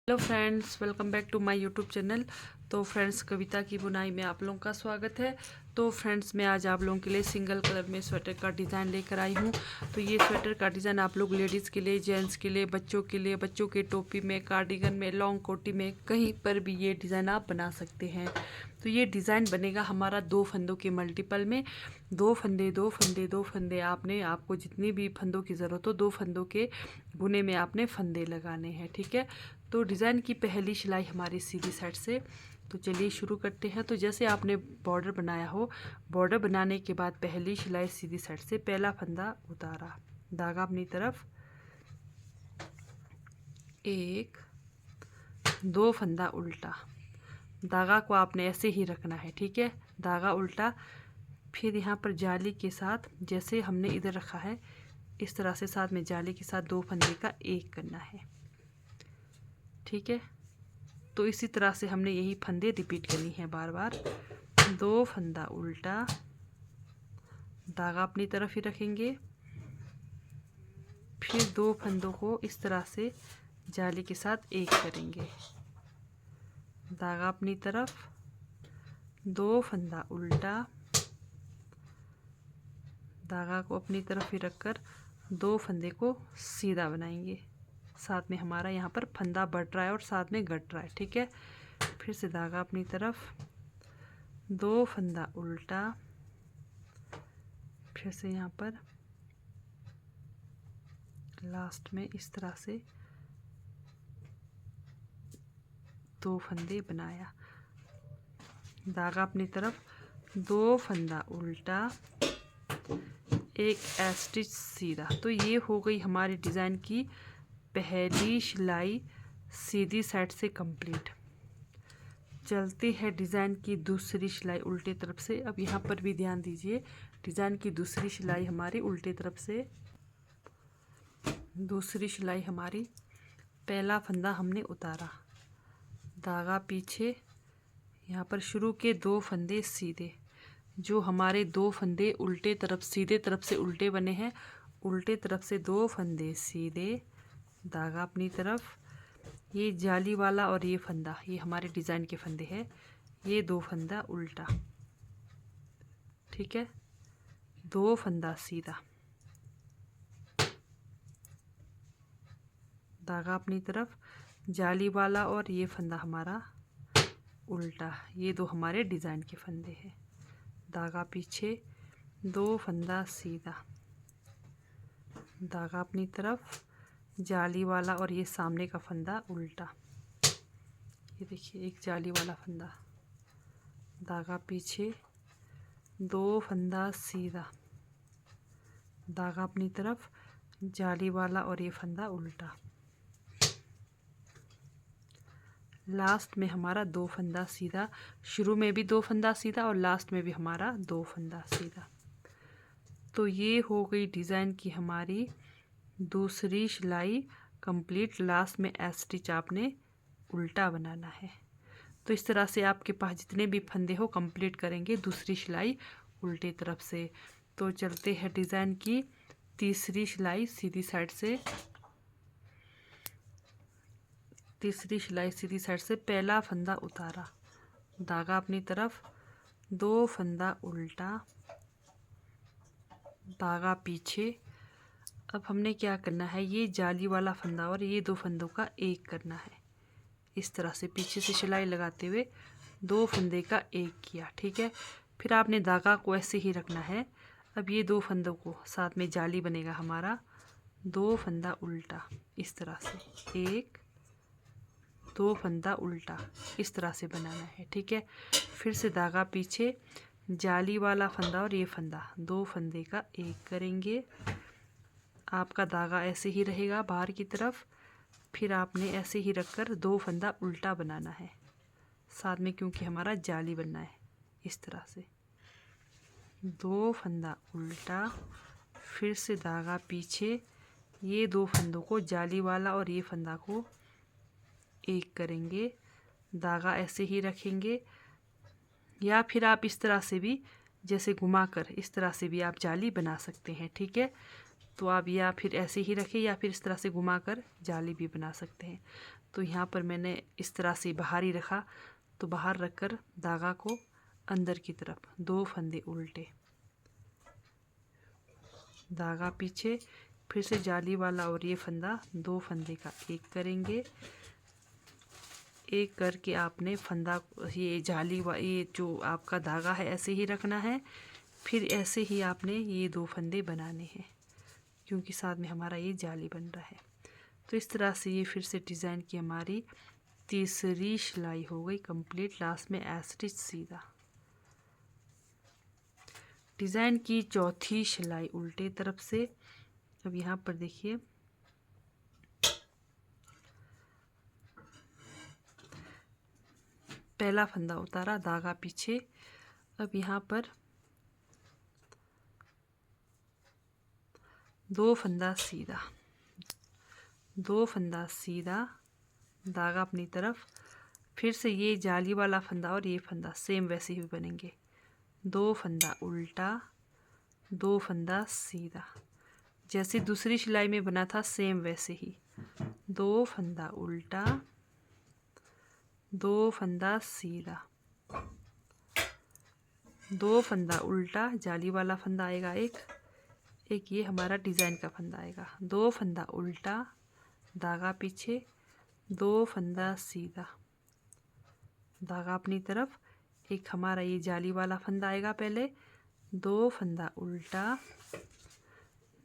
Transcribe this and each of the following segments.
Hello friends, welcome back to my YouTube channel. तो friends, कविता की बुनाई में आप लोगों का स्वागत है। तो फ्रेंड्स, मैं आज आप लोगों के लिए सिंगल कलर में स्वेटर का डिज़ाइन लेकर आई हूँ। तो ये स्वेटर का डिज़ाइन आप लोग लेडीज़ के लिए, जेंट्स के लिए, बच्चों के टोपी में, कार्डिगन में, लॉन्ग कोटी में, कहीं पर भी ये डिज़ाइन आप बना सकते हैं। तो ये डिज़ाइन बनेगा हमारा 2 फंदों के मल्टीपल में। 2 फंदे आपको जितनी भी फंदों की ज़रूरत हो, 2 फंदों के बुने में आपने फंदे लगाने हैं। ठीक है। तो डिज़ाइन की पहली सिलाई हमारी सीधी साइड से। तो चलिए शुरू करते हैं। तो जैसे आपने बॉर्डर बनाया हो, बॉर्डर बनाने के बाद पहली सिलाई सीधी साइड से पहला फंदा उतारा, धागा अपनी तरफ, 1 2 फंदा उल्टा। धागा को आपने ऐसे ही रखना है। ठीक है, धागा उल्टा। फिर यहाँ पर जाली के साथ, जैसे हमने इधर रखा है, इस तरह से साथ में जाली के साथ 2 फंदे का एक करना है। ठीक है। तो इसी तरह से हमने यही फंदे रिपीट करनी है बार बार। 2 फंदा उल्टा, धागा अपनी तरफ ही रखेंगे। फिर 2 फंदों को इस तरह से जाली के साथ एक करेंगे, धागा अपनी तरफ, 2 फंदा उल्टा, धागा को अपनी तरफ ही रखकर 2 फंदे को सीधा बनाएंगे। साथ में हमारा यहाँ पर फंदा बढ़ रहा है और साथ में घट रहा है। ठीक है। फिर से धागा अपनी तरफ, 2 फंदा उल्टा, फिर से यहाँ पर लास्ट में इस तरह से 2 फंदे बनाया, धागा अपनी तरफ, 2 फंदा उल्टा, एक स्टिच सीधा। तो ये हो गई हमारी डिज़ाइन की पहली सिलाई सीधी साइड से कंप्लीट। चलते हैं डिज़ाइन की दूसरी सिलाई उल्टे तरफ से। अब यहाँ पर भी ध्यान दीजिए, डिज़ाइन की दूसरी सिलाई हमारी उल्टे तरफ से। दूसरी सिलाई हमारी, पहला फंदा हमने उतारा, धागा पीछे, यहाँ पर शुरू के 2 फंदे सीधे। जो हमारे 2 फंदे उल्टे तरफ, सीधे तरफ से उल्टे बने हैं, उल्टे तरफ से 2 फंदे सीधे, धागा अपनी तरफ, ये जाली वाला और ये फंदा, ये हमारे डिज़ाइन के फंदे हैं, ये 2 फंदा उल्टा। ठीक है, 2 फंदा सीधा, धागा अपनी तरफ, जाली वाला और ये फंदा हमारा उल्टा। ये 2 हमारे डिज़ाइन के फंदे हैं, धागा पीछे, 2 फंदा सीधा, धागा अपनी तरफ, जाली वाला और ये सामने का फंदा उल्टा। ये देखिए, एक जाली वाला फंदा, धागा पीछे, 2 फंदा सीधा, धागा अपनी तरफ, जाली वाला और ये फंदा उल्टा। लास्ट में हमारा 2 फंदा सीधा, शुरू में भी 2 फंदा सीधा और लास्ट में भी हमारा 2 फंदा सीधा। तो ये हो गई डिज़ाइन की हमारी दूसरी सिलाई कंप्लीट। लास्ट में स्टिच आपने उल्टा बनाना है। तो इस तरह से आपके पास जितने भी फंदे हो कंप्लीट करेंगे दूसरी सिलाई उल्टे तरफ से। तो चलते हैं डिज़ाइन की तीसरी सिलाई सीधी साइड से। तीसरी सिलाई सीधी साइड से, पहला फंदा उतारा, धागा अपनी तरफ, 2 फंदा उल्टा, धागा पीछे। अब हमने क्या करना है, ये जाली वाला फंदा और ये 2 फंदों का एक करना है। इस तरह से पीछे से सिलाई लगाते हुए 2 फंदे का एक किया। ठीक है। फिर आपने धागा को ऐसे ही रखना है। अब ये 2 फंदों को, साथ में जाली बनेगा हमारा, 2 फंदा उल्टा, इस तरह से 1 2 फंदा उल्टा, इस तरह से बनाना है। ठीक है। फिर से धागा पीछे, जाली वाला फंदा और ये फंदा, 2 फंदे का एक करेंगे। आपका धागा ऐसे ही रहेगा बाहर की तरफ। फिर आपने ऐसे ही रखकर 2 फंदा उल्टा बनाना है साथ में, क्योंकि हमारा जाली बनना है। इस तरह से 2 फंदा उल्टा, फिर से धागा पीछे, ये 2 फंदों को, जाली वाला और ये फंदा को एक करेंगे, धागा ऐसे ही रखेंगे। या फिर आप इस तरह से भी, जैसे घुमाकर इस तरह से भी आप जाली बना सकते हैं। ठीक है। तो आप या फिर ऐसे ही रखें या फिर इस तरह से घुमाकर जाली भी बना सकते हैं। तो यहाँ पर मैंने इस तरह से बाहर ही रखा, तो बाहर रखकर धागा को अंदर की तरफ 2 फंदे उल्टे, धागा पीछे, फिर से जाली वाला और ये फंदा 2 फंदे का एक करेंगे। एक करके आपने फंदा ये ये जो आपका धागा है ऐसे ही रखना है। फिर ऐसे ही आपने ये 2 फंदे बनाने हैं, क्योंकि साथ में हमारा ये जाली बन रहा है। तो इस तरह से ये फिर से डिज़ाइन की हमारी तीसरी सिलाई हो गई कंप्लीट। लास्ट में स्टिच सीधा। डिज़ाइन की चौथी सिलाई उल्टे तरफ से। अब यहाँ पर देखिए, पहला फंदा उतारा, धागा पीछे। अब यहाँ पर 2 फंदा सीधा, 2 फंदा सीधा, धागा अपनी तरफ, फिर से ये जाली वाला फंदा और ये फंदा सेम वैसे ही बनेंगे। 2 फंदा उल्टा, 2 फंदा सीधा, जैसे दूसरी सिलाई में बना था सेम वैसे ही। 2 फंदा उल्टा, 2 फंदा सीधा, 2 फंदा उल्टा, जाली वाला फंदा आएगा एक ये हमारा डिज़ाइन का फंदा आएगा। 2 फंदा उल्टा, धागा पीछे, 2 फंदा सीधा, धागा अपनी तरफ, एक हमारा ये जाली वाला फंदा आएगा पहले, 2 फंदा उल्टा,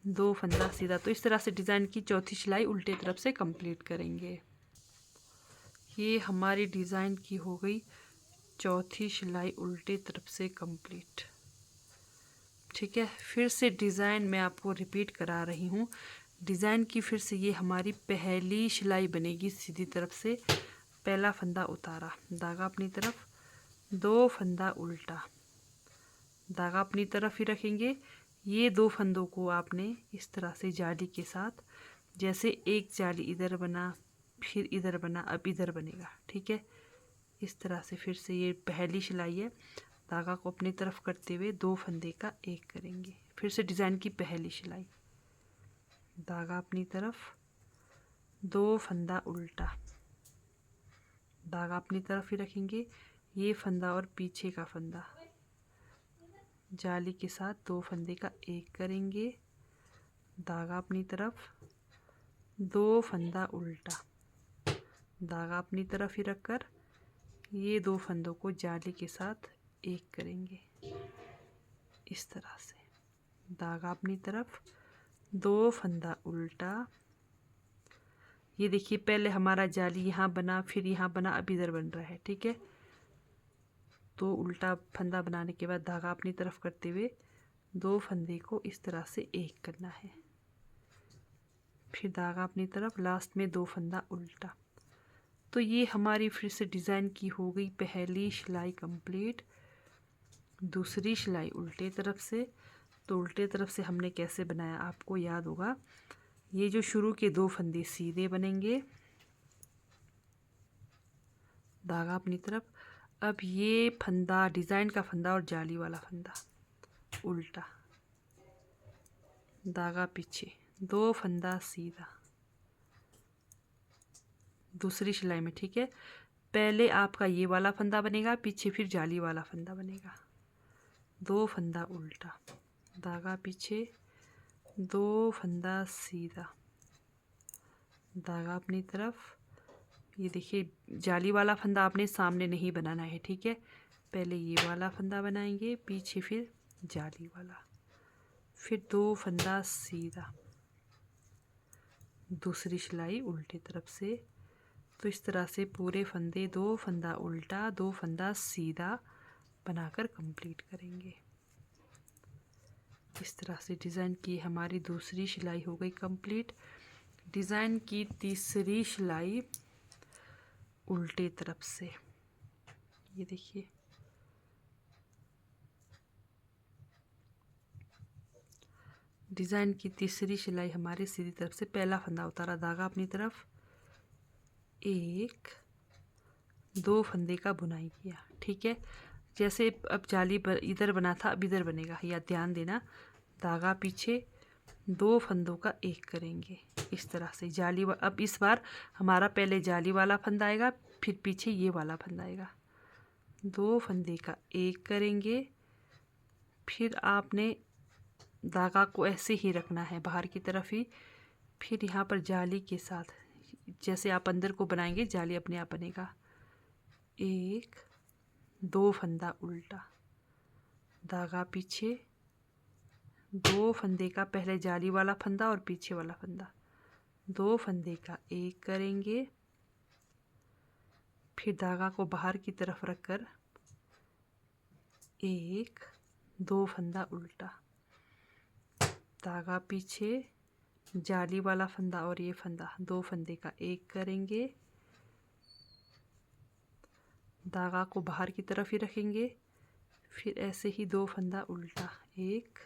2 फंदा सीधा। तो इस तरह से डिज़ाइन की चौथी सिलाई उल्टे तरफ से कंप्लीट करेंगे। ये हमारी डिज़ाइन की हो गई चौथी सिलाई उल्टे तरफ से कंप्लीट। ठीक है, फिर से डिज़ाइन मैं आपको रिपीट करा रही हूँ। डिज़ाइन की फिर से ये हमारी पहली सिलाई बनेगी सीधी तरफ से। पहला फंदा उतारा, धागा अपनी तरफ, 2 फंदा उल्टा, धागा अपनी तरफ ही रखेंगे। ये 2 फंदों को आपने इस तरह से जाली के साथ, जैसे एक जाली इधर बना, फिर इधर बना, अब इधर बनेगा। ठीक है, इस तरह से फिर से ये पहली सिलाई है, धागा को अपनी तरफ करते हुए 2 फंदे का एक करेंगे। फिर से डिज़ाइन की पहली सिलाई, धागा अपनी तरफ, 2 फंदा उल्टा, धागा अपनी तरफ ही रखेंगे। ये फंदा और पीछे का फंदा जाली के साथ 2 फंदे का एक करेंगे, धागा अपनी तरफ, 2 फंदा उल्टा, धागा अपनी तरफ ही रखकर ये 2 फंदों को जाली के साथ एक करेंगे। इस तरह से धागा अपनी तरफ, 2 फंदा उल्टा। ये देखिए, पहले हमारा जाली यहाँ बना, फिर यहाँ बना, अब इधर बन रहा है। ठीक है, तो उल्टा फंदा बनाने के बाद धागा अपनी तरफ करते हुए 2 फंदे को इस तरह से एक करना है, फिर धागा अपनी तरफ, लास्ट में 2 फंदा उल्टा। तो ये हमारी फिर से डिज़ाइन की हो गई पहली सिलाई कंप्लीट। दूसरी सिलाई उल्टे तरफ से। तो उल्टे तरफ से हमने कैसे बनाया आपको याद होगा। ये जो शुरू के 2 फंदे सीधे बनेंगे, धागा अपनी तरफ। अब ये फंदा, डिज़ाइन का फंदा और जाली वाला फंदा उल्टा, धागा पीछे, 2 फंदा सीधा, दूसरी सिलाई में। ठीक है, पहले आपका ये वाला फंदा बनेगा, पीछे फिर जाली वाला फंदा बनेगा। 2 फंदा उल्टा, धागा पीछे, 2 फंदा सीधा, धागा अपनी तरफ। ये देखिए, जाली वाला फंदा आपने सामने नहीं बनाना है। ठीक है, पहले ये वाला फंदा बनाएंगे, पीछे फिर जाली वाला, फिर 2 फंदा सीधा, दूसरी सिलाई उल्टी तरफ से। तो इस तरह से पूरे फंदे 2 फंदा उल्टा, 2 फंदा सीधा बनाकर कंप्लीट करेंगे। इस तरह से डिज़ाइन की हमारी दूसरी सिलाई हो गई कंप्लीट। डिज़ाइन की तीसरी सिलाई उल्टे तरफ से। ये देखिए, डिज़ाइन की तीसरी सिलाई हमारी सीधी तरफ से। पहला फंदा उतारा, धागा अपनी तरफ, 1 2 फंदे का बुनाई किया। ठीक है, जैसे अब जाली पर इधर बना था, अब इधर बनेगा, या ध्यान देना। धागा पीछे, दो फंदों का एक करेंगे इस तरह से जाली। अब इस बार हमारा पहले जाली वाला फंदा आएगा, फिर पीछे ये वाला फंदा आएगा। दो फंदे का एक करेंगे, फिर आपने धागा को ऐसे ही रखना है बाहर की तरफ ही। फिर यहाँ पर जाली के साथ जैसे आप अंदर को बनाएंगे जाली अपने आप बनेगा। एक, दो फंदा उल्टा, धागा पीछे, दो फंदे का पहले जाली वाला फंदा और पीछे वाला फंदा, दो फंदे का एक करेंगे, फिर धागा को बाहर की तरफ रखकर एक, दो फंदा उल्टा, धागा पीछे, जाली वाला फंदा और ये फंदा, दो फंदे का एक करेंगे, धागा को बाहर की तरफ ही रखेंगे, फिर ऐसे ही दो फंदा उल्टा, एक,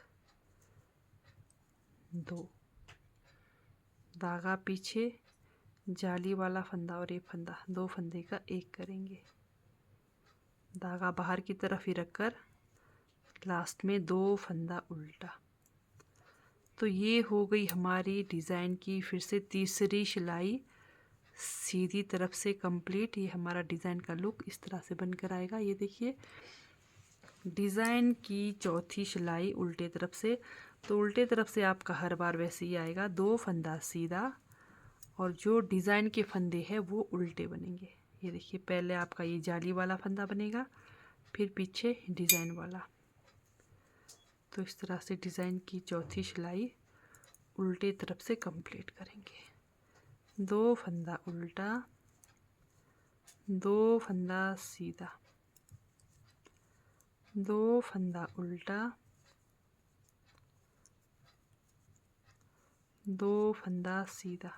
दो, धागा पीछे, जाली वाला फंदा और ये फंदा, दो फंदे का एक करेंगे, धागा बाहर की तरफ ही रखकर लास्ट में दो फंदा उल्टा। तो ये हो गई हमारी डिज़ाइन की फिर से तीसरी सिलाई सीधी तरफ से कंप्लीट। ये हमारा डिज़ाइन का लुक इस तरह से बनकर आएगा। ये देखिए डिज़ाइन की चौथी सिलाई उल्टे तरफ से। तो उल्टे तरफ से आपका हर बार वैसे ही आएगा, दो फंदा सीधा और जो डिज़ाइन के फंदे हैं वो उल्टे बनेंगे। ये देखिए पहले आपका ये जाली वाला फंदा बनेगा, फिर पीछे डिज़ाइन वाला। तो इस तरह से डिज़ाइन की चौथी सिलाई उल्टे तरफ से कंप्लीट करेंगे। दो फंदा उल्टा, दो फंदा सीधा, दो फंदा उल्टा, दो फंदा सीधा,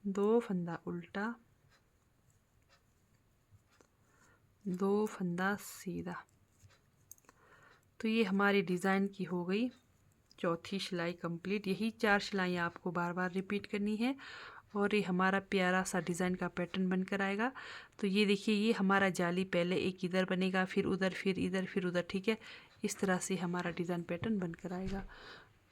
दो फंदा उल्टा, दो फंदा सीधा। तो ये हमारी डिज़ाइन की हो गई चौथी सिलाई कंप्लीट। यही चार सिलाइयाँ आपको बार बार रिपीट करनी है और ये हमारा प्यारा सा डिज़ाइन का पैटर्न बनकर आएगा। तो ये देखिए ये हमारा जाली पहले एक इधर बनेगा, फिर उधर, फिर इधर, फिर उधर, ठीक है। इस तरह से हमारा डिज़ाइन पैटर्न बनकर आएगा।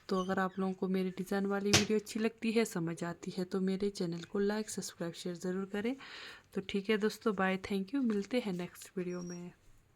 तो अगर आप लोगों को मेरी डिज़ाइन वाली वीडियो अच्छी लगती है, समझ आती है, तो मेरे चैनल को लाइक, सब्सक्राइब, शेयर ज़रूर करें। तो ठीक है दोस्तों, बाय, थैंक यू, मिलते हैं नेक्स्ट वीडियो में।